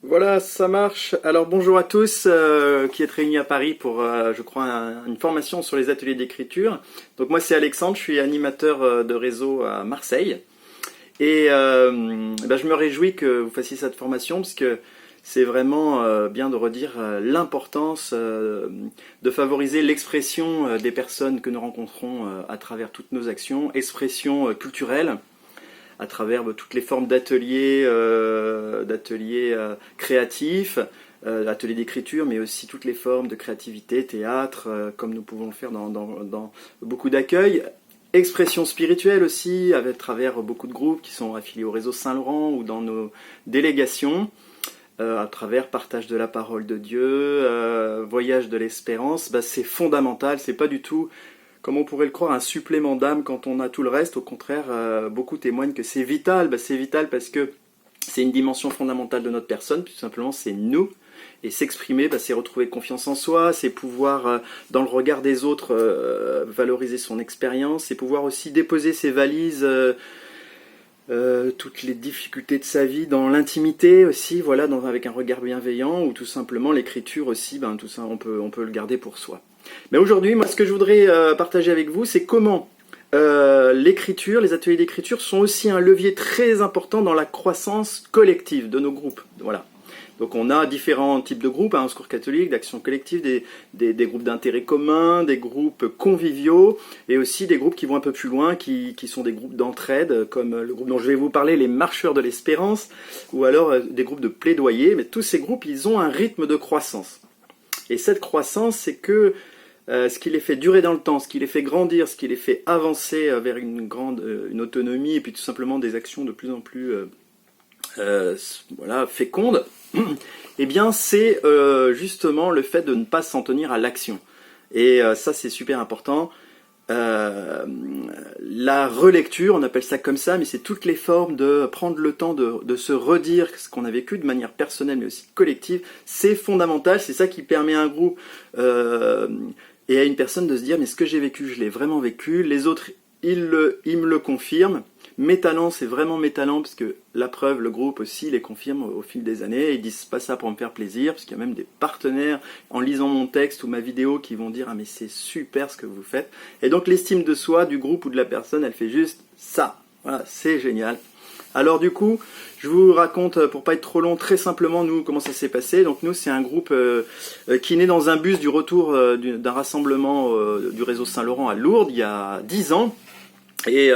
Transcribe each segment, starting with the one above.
Voilà, ça marche. Alors bonjour à tous qui êtes réunis à Paris pour, je crois, une formation sur les ateliers d'écriture. Donc moi c'est Alexandre, je suis animateur de réseau à Marseille. Et je me réjouis que vous fassiez cette formation parce que c'est vraiment bien de redire l'importance de favoriser l'expression des personnes que nous rencontrons à travers toutes nos actions, expression culturelle à travers toutes les formes d'ateliers créatifs, ateliers d'écriture, mais aussi toutes les formes de créativité, théâtre, comme nous pouvons le faire dans beaucoup d'accueils. Expression spirituelle aussi, à travers beaucoup de groupes qui sont affiliés au réseau Saint-Laurent ou dans nos délégations, à travers partage de la parole de Dieu, voyage de l'espérance. C'est fondamental, c'est pas du tout comme on pourrait le croire, un supplément d'âme quand on a tout le reste. Au contraire, beaucoup témoignent que c'est vital. C'est vital parce que c'est une dimension fondamentale de notre personne, tout simplement c'est nous. Et s'exprimer, c'est retrouver confiance en soi, c'est pouvoir, dans le regard des autres, valoriser son expérience, c'est pouvoir aussi déposer ses valises, toutes les difficultés de sa vie dans l'intimité aussi, voilà, avec un regard bienveillant, ou tout simplement l'écriture aussi, tout ça, on peut le garder pour soi. Mais aujourd'hui, moi, ce que je voudrais partager avec vous, c'est comment l'écriture, les ateliers d'écriture sont aussi un levier très important dans la croissance collective de nos groupes. Voilà. Donc on a différents types de groupes, au Secours catholique, d'action collective, des groupes d'intérêt commun, des groupes conviviaux, et aussi des groupes qui vont un peu plus loin, qui sont des groupes d'entraide, comme le groupe dont je vais vous parler, les Marcheurs de l'Espérance, ou alors des groupes de plaidoyer. Mais tous ces groupes, ils ont un rythme de croissance. Et cette croissance, c'est que ce qui les fait durer dans le temps, ce qui les fait grandir, ce qui les fait avancer vers une autonomie, et puis tout simplement des actions de plus en plus fécondes, eh bien c'est justement le fait de ne pas s'en tenir à l'action. Et ça c'est super important. La relecture, on appelle ça comme ça, mais c'est toutes les formes de prendre le temps de se redire ce qu'on a vécu de manière personnelle mais aussi collective. C'est fondamental, c'est ça qui permet à un groupe et à une personne de se dire mais ce que j'ai vécu, je l'ai vraiment vécu, les autres ils me le confirment. Mes talents, c'est vraiment mes talents, parce que la preuve, le groupe aussi les confirme au fil des années. Ils disent pas ça pour me faire plaisir, parce qu'il y a même des partenaires, en lisant mon texte ou ma vidéo, qui vont dire « Ah mais c'est super ce que vous faites ». Et donc l'estime de soi, du groupe ou de la personne, elle fait juste ça. Voilà, c'est génial. Alors du coup, je vous raconte, pour pas être trop long, très simplement, nous, comment ça s'est passé. Donc nous, c'est un groupe qui est né dans un bus du retour d'un rassemblement du réseau Saint-Laurent à Lourdes, il y a 10 ans. Et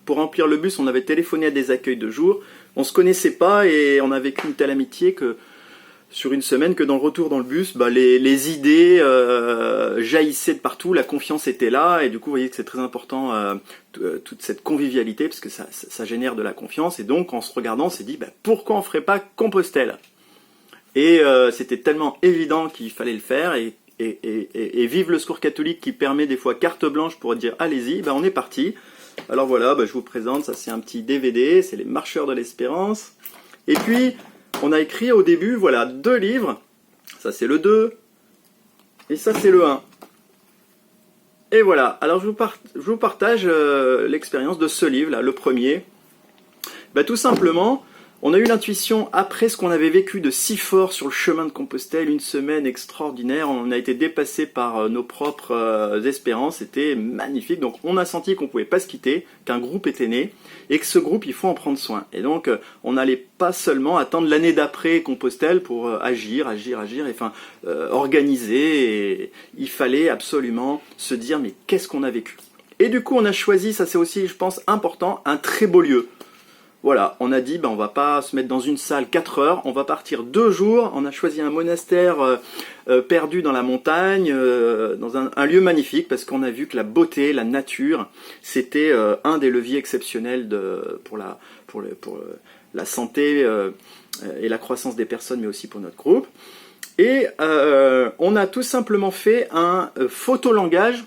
pour remplir le bus, on avait téléphoné à des accueils de jour. On se connaissait pas et on a vécu une telle amitié que sur une semaine, que dans le retour dans le bus, les idées jaillissaient de partout, la confiance était là, et du coup vous voyez que c'est très important toute cette convivialité, parce que ça génère de la confiance, et donc en se regardant on s'est dit pourquoi on ferait pas Compostelle? Et c'était tellement évident qu'il fallait le faire, et vive le Secours catholique qui permet des fois carte blanche pour dire allez-y, on est parti. Alors voilà, je vous présente, ça c'est un petit DVD, c'est les Marcheurs de l'Espérance. Et puis, on a écrit au début, voilà, 2 livres. Ça c'est le 2, et ça c'est le 1. Et voilà, alors je vous partage l'expérience de ce livre, là, le premier. Tout simplement, on a eu l'intuition, après ce qu'on avait vécu de si fort sur le chemin de Compostelle, une semaine extraordinaire, on a été dépassé par nos propres espérances, c'était magnifique, donc on a senti qu'on ne pouvait pas se quitter, qu'un groupe était né, et que ce groupe, il faut en prendre soin. Et donc, on n'allait pas seulement attendre l'année d'après Compostelle pour agir, organiser, et il fallait absolument se dire, mais qu'est-ce qu'on a vécu? Et du coup, on a choisi, ça c'est aussi, je pense, important, un très beau lieu. Voilà, on a dit, on va pas se mettre dans une salle 4 heures, on va partir 2 jours, on a choisi un monastère perdu dans la montagne, dans un lieu magnifique, parce qu'on a vu que la beauté, la nature, c'était un des leviers exceptionnels pour la santé et la croissance des personnes, mais aussi pour notre groupe. Et on a tout simplement fait un photolangage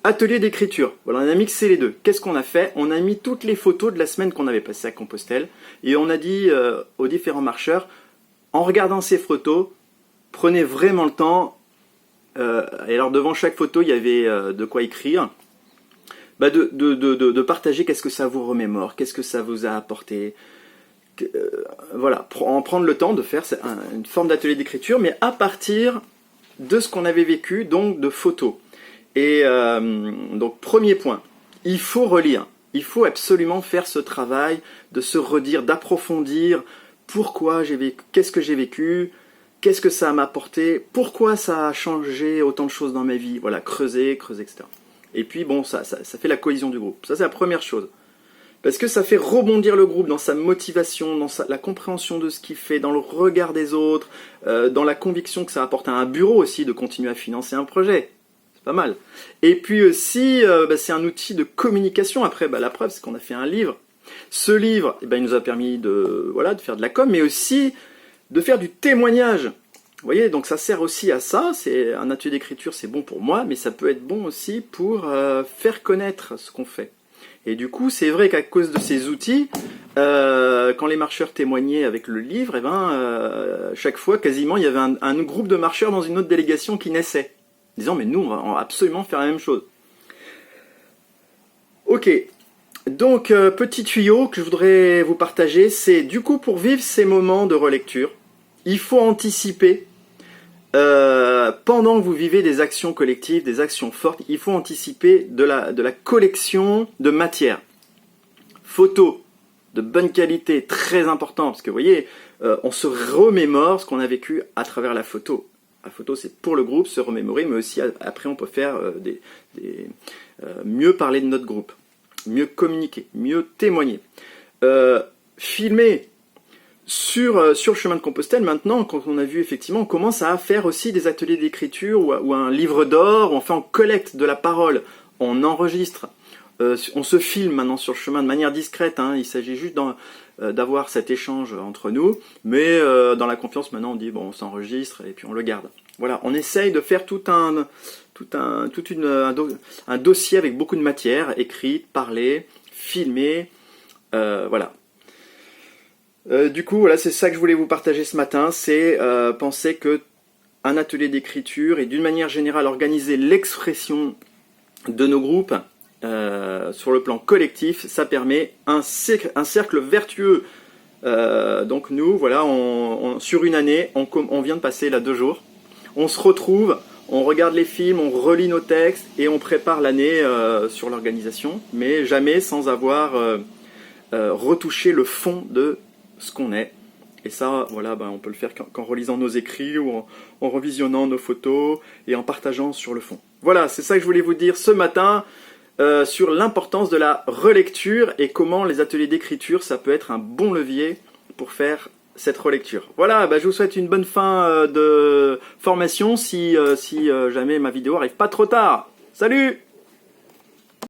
atelier d'écriture. Voilà, on a mixé les deux. Qu'est-ce qu'on a fait? On a mis toutes les photos de la semaine qu'on avait passée à Compostelle, et on a dit aux différents marcheurs, en regardant ces photos, prenez vraiment le temps, et alors devant chaque photo, il y avait de quoi écrire, de partager qu'est-ce que ça vous remémore, qu'est-ce que ça vous a apporté, voilà, en prendre le temps de faire une forme d'atelier d'écriture, mais à partir de ce qu'on avait vécu, donc de photos. Et donc premier point, il faut relire. Il faut absolument faire ce travail de se redire, d'approfondir pourquoi j'ai vécu, qu'est-ce que j'ai vécu, qu'est-ce que ça m'a apporté, pourquoi ça a changé autant de choses dans ma vie. Voilà, creuser, etc. Et puis bon, ça fait la cohésion du groupe. Ça c'est la première chose. Parce que ça fait rebondir le groupe dans sa motivation, dans la compréhension de ce qu'il fait, dans le regard des autres, dans la conviction que ça apporte à un bureau aussi de continuer à financer un projet. Pas mal. Et puis aussi, c'est un outil de communication. Après, la preuve, c'est qu'on a fait un livre. Ce livre, il nous a permis de faire de la com, mais aussi de faire du témoignage. Vous voyez, donc ça sert aussi à ça. C'est un atelier d'écriture, c'est bon pour moi, mais ça peut être bon aussi pour faire connaître ce qu'on fait. Et du coup, c'est vrai qu'à cause de ces outils, quand les marcheurs témoignaient avec le livre, chaque fois, quasiment, il y avait un groupe de marcheurs dans une autre délégation qui naissait. Disant, mais nous, on va absolument faire la même chose. Ok, donc petit tuyau que je voudrais vous partager, c'est du coup pour vivre ces moments de relecture, il faut anticiper, pendant que vous vivez des actions collectives, des actions fortes, il faut anticiper de la collection de matière. Photos de bonne qualité, très important, parce que vous voyez, on se remémore ce qu'on a vécu à travers la photo. La photo, c'est pour le groupe, se remémorer, mais aussi après, on peut faire mieux parler de notre groupe, mieux communiquer, mieux témoigner. Filmer sur le chemin de Compostelle, maintenant, quand on a vu, effectivement, on commence à faire aussi des ateliers d'écriture ou un livre d'or, on fait en collecte de la parole, on enregistre. On se filme maintenant sur le chemin de manière discrète, il s'agit juste d'avoir cet échange entre nous, mais dans la confiance maintenant on dit bon on s'enregistre et puis on le garde. Voilà, on essaye de faire un dossier avec beaucoup de matière, écrite, parlée, filmée, voilà. Du coup voilà, c'est ça que je voulais vous partager ce matin, c'est penser que un atelier d'écriture et d'une manière générale organiser l'expression de nos groupes sur le plan collectif, ça permet un cercle vertueux. Donc nous, voilà, sur une année, on vient de passer là 2 jours, on se retrouve, on regarde les films, on relit nos textes et on prépare l'année sur l'organisation, mais jamais sans avoir retouché le fond de ce qu'on est. Et ça, voilà, on peut le faire qu'en relisant nos écrits ou en revisionnant nos photos et en partageant sur le fond. Voilà, c'est ça que je voulais vous dire ce matin. Sur l'importance de la relecture et comment les ateliers d'écriture, ça peut être un bon levier pour faire cette relecture. Voilà, je vous souhaite une bonne fin de formation si jamais ma vidéo arrive pas trop tard. Salut!